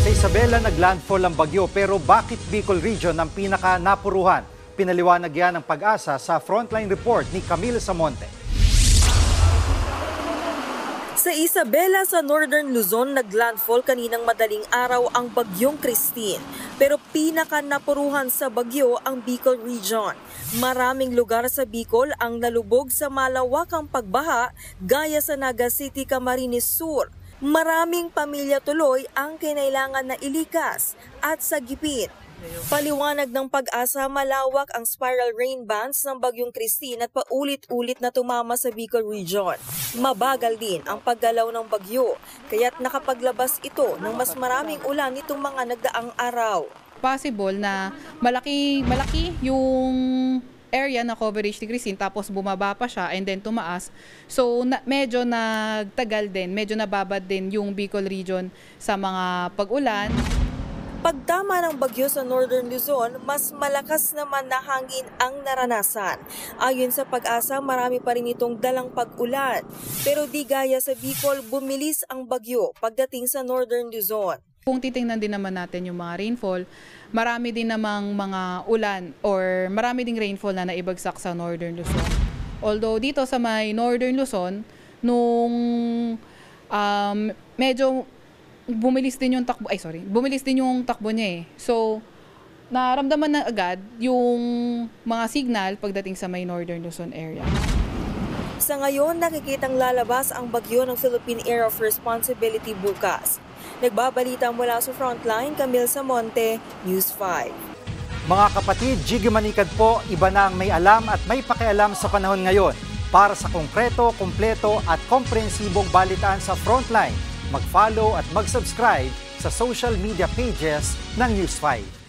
Sa Isabela, naglandfall ang bagyo pero bakit Bicol Region ang pinaka-napuruhan? Pinaliwanag yan ng Pag-asa sa Frontline Report ni Camille Samonte. Sa Isabela sa Northern Luzon, naglandfall kaninang madaling araw ang bagyong Christine. Pero pinaka-napuruhan sa bagyo ang Bicol Region. Maraming lugar sa Bicol ang nalubog sa malawakang pagbaha gaya sa Naga City, Camarines Sur. Maraming pamilya tuloy ang kinailangan na ilikas at sagipin. Paliwanag ng Pag-asa, malawak ang spiral rain bands ng bagyong Christine at paulit-ulit na tumama sa Bicol Region. Mabagal din ang paggalaw ng bagyo, kaya't nakapaglabas ito ng mas maraming ulan nitong mga nagdaang araw. Possible na malaki yung area na coverage ni Christine tapos bumaba pa siya and then tumaas. So medyo nagtagal din, medyo nababad din yung Bicol Region sa mga pag-ulan. Pagtama ng bagyo sa Northern Luzon, mas malakas naman na hangin ang naranasan. Ayon sa Pag-asa, marami pa rin itong dalang pag-ulan. Pero di gaya sa Bicol, bumilis ang bagyo pagdating sa Northern Luzon. Kung titingnan din naman natin yung mga rainfall, marami din namang mga ulan or marami ding rainfall na naibagsak sa Northern Luzon. Although dito sa may Northern Luzon, nung medyo bumilis din yung takbo niya eh. So, naramdaman na agad yung mga signal pagdating sa may Northern Luzon area. Sa ngayon, nakikitang lalabas ang bagyo ng Philippine Area of Responsibility bukas. Nagbabalita mula sa Frontline, Camille Samonte, News 5. Mga kapatid, Jiggy Manikad po, iba na ang may alam at may pakialam sa panahon ngayon. Para sa konkreto, kumpleto at komprehensibong balitaan sa Frontline, mag-follow at mag-subscribe sa social media pages ng News 5.